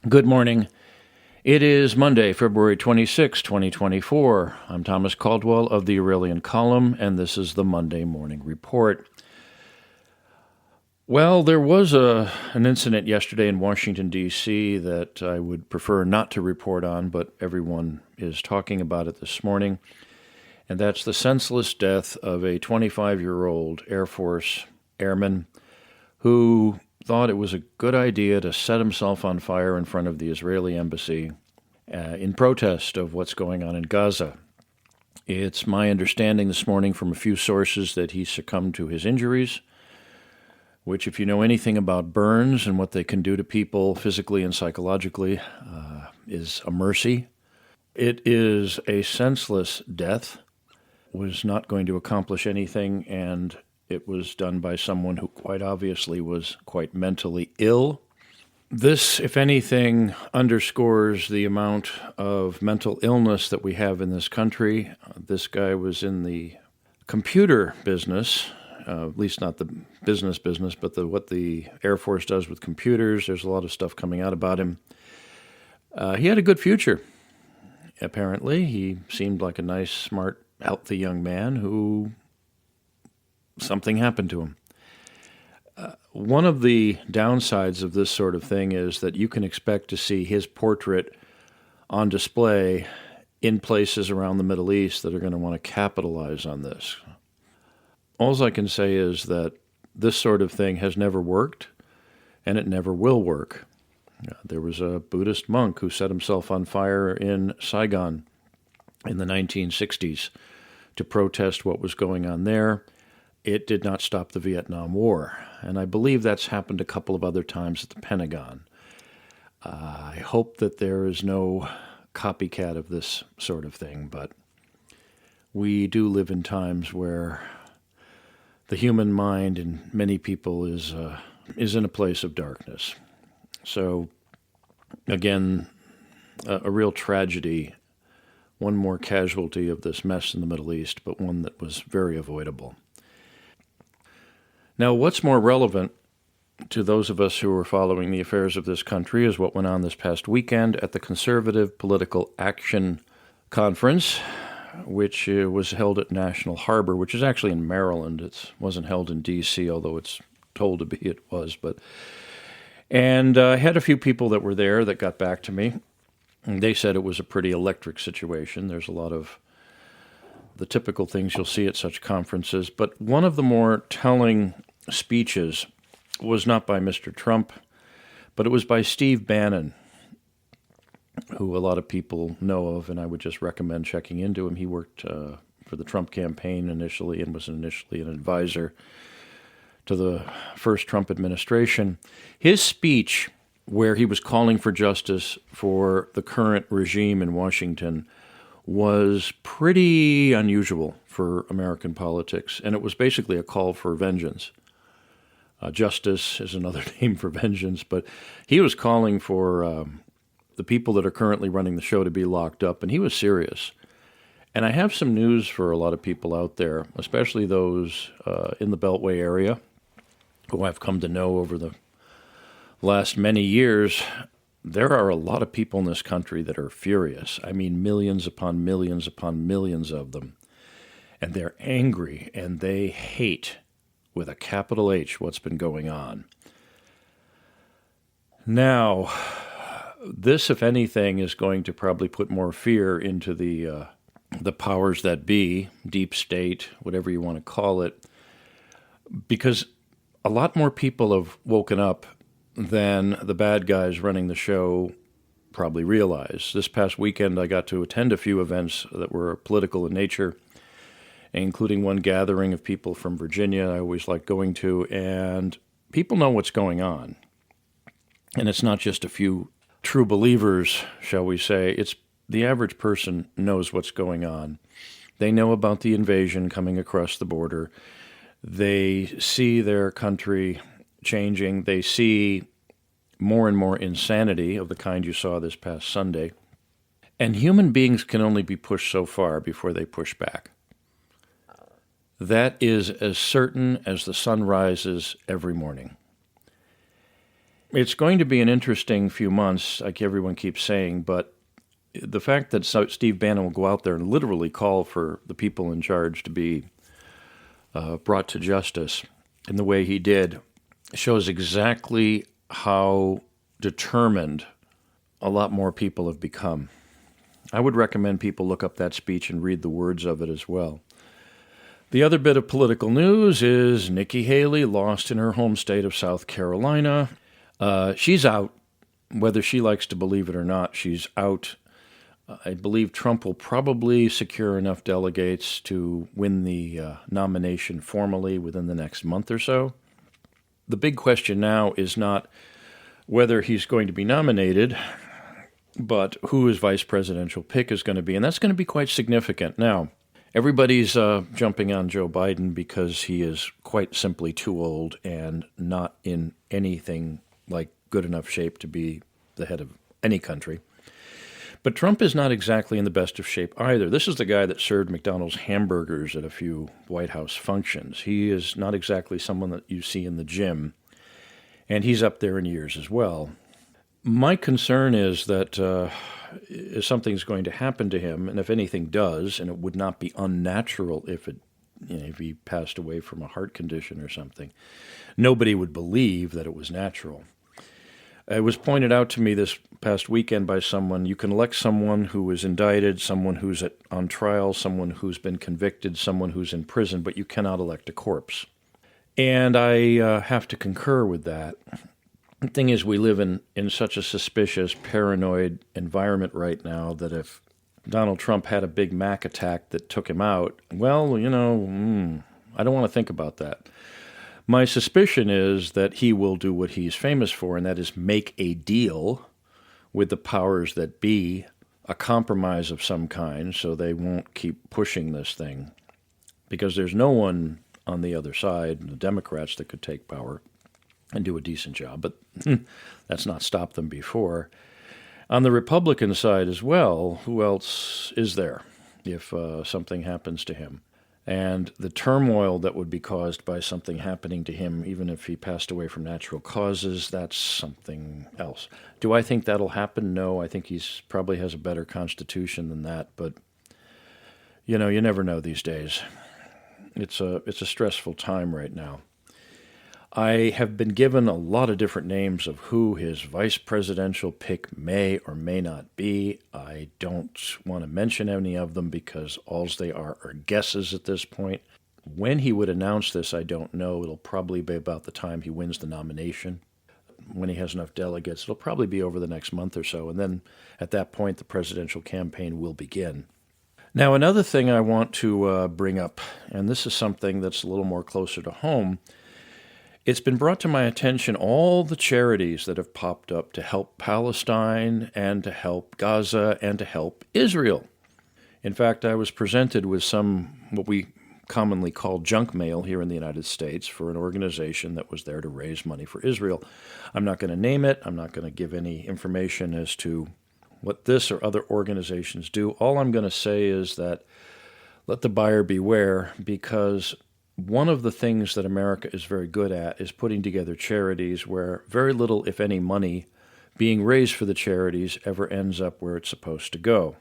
Good morning. It is Monday, February 26, 2024. I'm Thomas Caldwell of the Aurelian Column, and this is the Monday Morning Report. Well, there was an incident yesterday in Washington, D.C. that I would prefer not to report on, but everyone is talking about it this morning, and that's the senseless death of a 25-year-old Air Force airman who thought it was a good idea to set himself on fire in front of the Israeli embassy in protest of what's going on in Gaza. It's my understanding this morning from a few sources that he succumbed to his injuries, which, if you know anything about burns and what they can do to people physically and psychologically, is a mercy. It is a senseless death, was not going to accomplish anything, and it was done by someone who quite obviously was quite mentally ill. This, if anything, underscores the amount of mental illness that we have in this country. This guy was in the computer business, at least not the business, but what the Air Force does with computers. There's a lot of stuff coming out about him. He had a good future, apparently. He seemed like a nice, smart, healthy young man who something happened to him. One of the downsides of this sort of thing is that you can expect to see his portrait on display in places around the Middle East that are going to want to capitalize on this. All I can say is that this sort of thing has never worked, and it never will work. There was a Buddhist monk who set himself on fire in Saigon in the 1960s to protest what was going on there. It did not stop the Vietnam War, and I believe that's happened a couple of other times at the Pentagon. I hope that there is no copycat of this sort of thing, but we do live in times where the human mind in many people is in a place of darkness. So, again, a real tragedy, one more casualty of this mess in the Middle East, but one that was very avoidable. Now, what's more relevant to those of us who are following the affairs of this country is what went on this past weekend at the Conservative Political Action Conference, which was held at National Harbor, which is actually in Maryland. It wasn't held in D.C., although it's told to be it was. And I had a few people that were there that got back to me. And they said it was a pretty electric situation. There's a lot of the typical things you'll see at such conferences. But one of the more telling speeches was not by Mr. Trump, but it was by Steve Bannon, who a lot of people know of, and I would just recommend checking into him. He worked for the Trump campaign initially and was initially an advisor to the first Trump administration. His speech, where he was calling for justice for the current regime in Washington, was pretty unusual for American politics, and it was basically a call for vengeance. Justice is another name for vengeance, but he was calling for the people that are currently running the show to be locked up, and he was serious. And I have some news for a lot of people out there, especially those in the Beltway area, who I've come to know over the last many years. There are a lot of people in this country that are furious. I mean, millions upon millions upon millions of them. And they're angry, and they hate, with a capital H, what's been going on. Now, this, if anything, is going to probably put more fear into the powers that be, deep state, whatever you want to call it, because a lot more people have woken up than the bad guys running the show probably realize. This past weekend, I got to attend a few events that were political in nature, including one gathering of people from Virginia I always like going to, and people know what's going on. And it's not just a few true believers, shall we say. It's the average person knows what's going on. They know about the invasion coming across the border. They see their country changing. They see more and more insanity of the kind you saw this past Sunday. And human beings can only be pushed so far before they push back. That is as certain as the sun rises every morning. It's going to be an interesting few months, like everyone keeps saying, but the fact that Steve Bannon will go out there and literally call for the people in charge to be brought to justice in the way he did shows exactly how determined a lot more people have become. I would recommend people look up that speech and read the words of it as well. The other bit of political news is Nikki Haley lost in her home state of South Carolina. She's out. Whether she likes to believe it or not, she's out. I believe Trump will probably secure enough delegates to win the nomination formally within the next month or so. The big question now is not whether he's going to be nominated, but who his vice presidential pick is going to be, and that's going to be quite significant. Now, everybody's jumping on Joe Biden because he is quite simply too old and not in anything like good enough shape to be the head of any country. But Trump is not exactly in the best of shape either. This is the guy that served McDonald's hamburgers at a few White House functions. He is not exactly someone that you see in the gym, and he's up there in years as well. My concern is that if something's going to happen to him, and if anything does, and it would not be unnatural if he passed away from a heart condition or something, nobody would believe that it was natural. It was pointed out to me this past weekend by someone, you can elect someone who is indicted, someone who's on trial, someone who's been convicted, someone who's in prison, but you cannot elect a corpse. And I have to concur with that. The thing is, we live in such a suspicious, paranoid environment right now that if Donald Trump had a Big Mac attack that took him out, well, I don't want to think about that. My suspicion is that he will do what he's famous for, and that is make a deal with the powers that be, a compromise of some kind, so they won't keep pushing this thing. Because there's no one on the other side, the Democrats, that could take power and do a decent job, but that's not stopped them before. On the Republican side as well, who else is there if something happens to him? And the turmoil that would be caused by something happening to him, even if he passed away from natural causes, that's something else. Do I think that'll happen? No, I think he's probably has a better constitution than that, but you never know these days. It's a stressful time right now. I have been given a lot of different names of who his vice presidential pick may or may not be. I don't want to mention any of them because all they are guesses at this point. When he would announce this, I don't know. It'll probably be about the time he wins the nomination. When he has enough delegates, it'll probably be over the next month or so. And then at that point, the presidential campaign will begin. Now, another thing I want to bring up, and this is something that's a little more closer to home, it's been brought to my attention all the charities that have popped up to help Palestine and to help Gaza and to help Israel. In fact, I was presented with some, what we commonly call junk mail here in the United States for an organization that was there to raise money for Israel. I'm not going to name it. I'm not going to give any information as to what this or other organizations do. All I'm going to say is that let the buyer beware, because one of the things that America is very good at is putting together charities where very little, if any, money being raised for the charities ever ends up where it's supposed to go.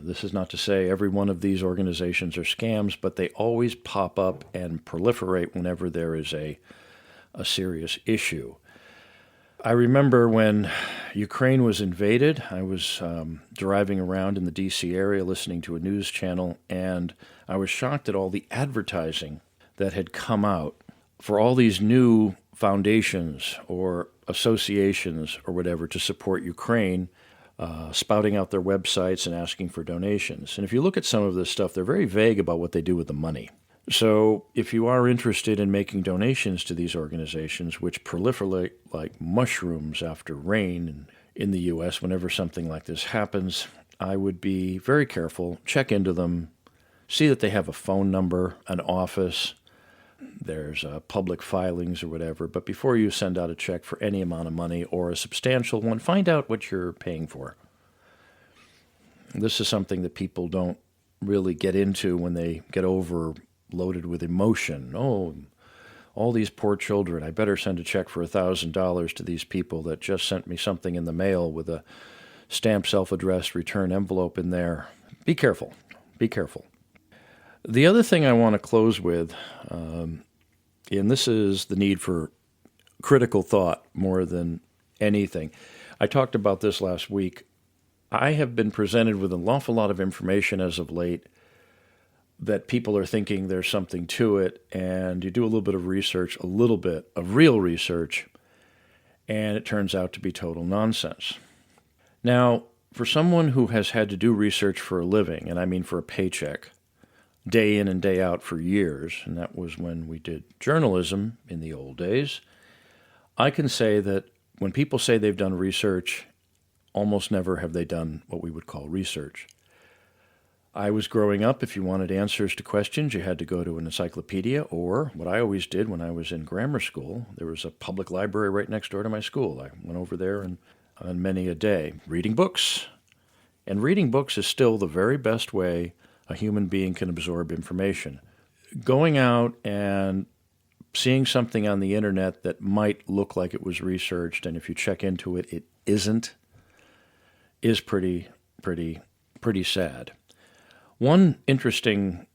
This is not to say every one of these organizations are scams, but they always pop up and proliferate whenever there is a serious issue. I remember when Ukraine was invaded, I was driving around in the D.C. area listening to a news channel, and I was shocked at all the advertising that had come out for all these new foundations or associations or whatever to support Ukraine, spouting out their websites and asking for donations. And if you look at some of this stuff, they're very vague about what they do with the money. So if you are interested in making donations to these organizations, which proliferate like mushrooms after rain in the U.S. whenever something like this happens, I would be very careful, check into them, see that they have a phone number, an office, there's public filings or whatever. But before you send out a check for any amount of money or a substantial one, find out what you're paying for. This is something that people don't really get into when they get overloaded with emotion. Oh, all these poor children. I better send a check for $1,000 to these people that just sent me something in the mail with a stamped self-addressed return envelope in there. Be careful. Be careful. The other thing I want to close with, and this is the need for critical thought more than anything. I talked about this last week. I have been presented with an awful lot of information as of late that people are thinking there's something to it, and you do a little bit of research, a little bit of real research, and it turns out to be total nonsense. Now, for someone who has had to do research for a living, and I mean for a paycheck, day in and day out for years, and that was when we did journalism in the old days, I can say that when people say they've done research, almost never have they done what we would call research. I was growing up, if you wanted answers to questions, you had to go to an encyclopedia, or what I always did when I was in grammar school, there was a public library right next door to my school. I went over there and on many a day, reading books. And reading books is still the very best way a human being can absorb information. Going out and seeing something on the internet that might look like it was researched, and if you check into it, it isn't, is pretty sad. One interesting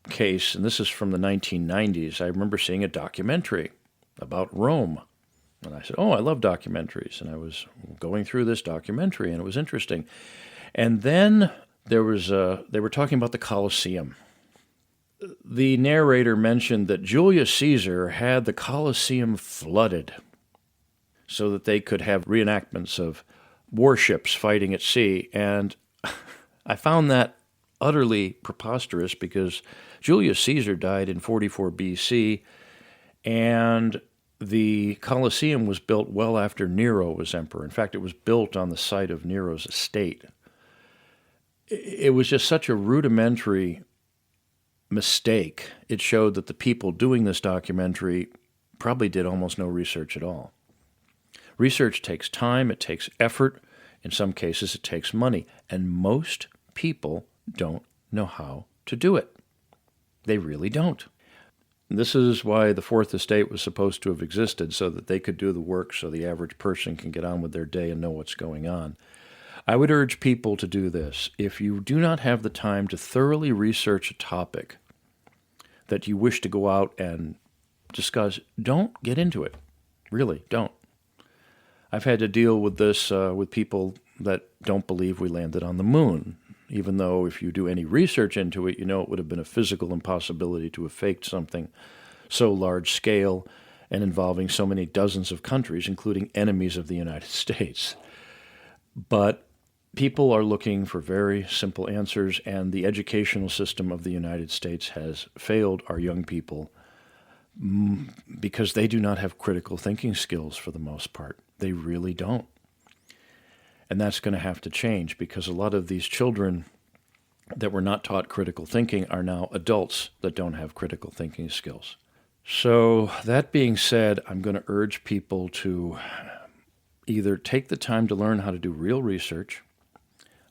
case, and this is from the 1990s, I remember seeing a documentary about Rome. And I said, oh, I love documentaries. And I was going through this documentary, and it was interesting. And then they were talking about the Colosseum. The narrator mentioned that Julius Caesar had the Colosseum flooded so that they could have reenactments of warships fighting at sea. And I found that utterly preposterous because Julius Caesar died in 44 BC, and the Colosseum was built well after Nero was emperor. In fact, it was built on the site of Nero's estate. It was just such a rudimentary mistake. It showed that the people doing this documentary probably did almost no research at all. Research takes time, it takes effort, in some cases it takes money, and most people don't know how to do it. They really don't. This is why the Fourth Estate was supposed to have existed, so that they could do the work so the average person can get on with their day and know what's going on. I would urge people to do this. If you do not have the time to thoroughly research a topic that you wish to go out and discuss, don't get into it. Really, don't. I've had to deal with this with people that don't believe we landed on the moon, even though if you do any research into it, you know it would have been a physical impossibility to have faked something so large scale and involving so many dozens of countries, including enemies of the United States. But people are looking for very simple answers, and the educational system of the United States has failed our young people because they do not have critical thinking skills for the most part. They really don't. And that's going to have to change because a lot of these children that were not taught critical thinking are now adults that don't have critical thinking skills. So that being said, I'm going to urge people to either take the time to learn how to do real research,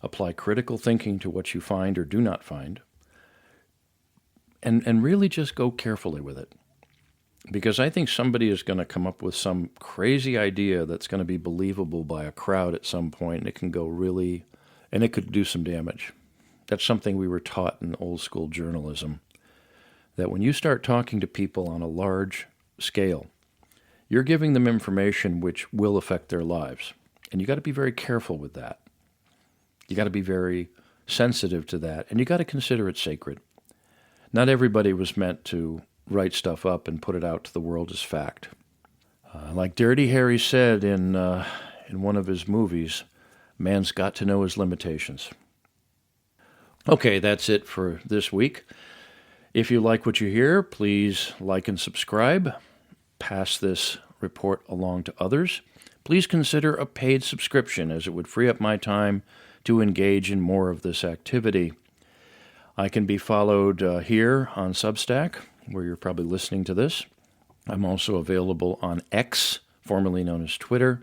apply critical thinking to what you find or do not find, and really just go carefully with it. Because I think somebody is going to come up with some crazy idea that's going to be believable by a crowd at some point, and it can go really, and it could do some damage. That's something we were taught in old school journalism, that when you start talking to people on a large scale, you're giving them information which will affect their lives. And you got to be very careful with that. You got to be very sensitive to that, and you got to consider it sacred. Not everybody was meant to write stuff up and put it out to the world as fact. Like Dirty Harry said in one of his movies, man's got to know his limitations. Okay, that's it for this week. If you like what you hear, please like and subscribe. Pass this report along to others. Please consider a paid subscription, as it would free up my time to engage in more of this activity. I can be followed here on Substack, where you're probably listening to this. I'm also available on X, formerly known as Twitter.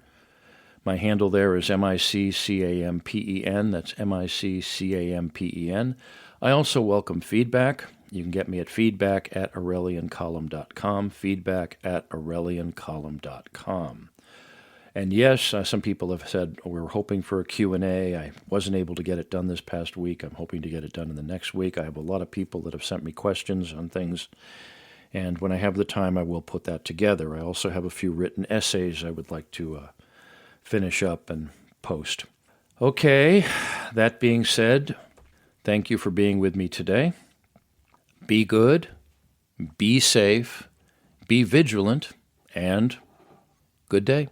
My handle there is MICCAMPEN. That's MICCAMPEN. I also welcome feedback. You can get me at feedback@aureliancolumn.com, feedback@aureliancolumn.com. And yes, some people have said, we were hoping for a Q&A. I wasn't able to get it done this past week. I'm hoping to get it done in the next week. I have a lot of people that have sent me questions on things, and when I have the time, I will put that together. I also have a few written essays I would like to finish up and post. Okay, that being said, thank you for being with me today. Be good, be safe, be vigilant, and good day.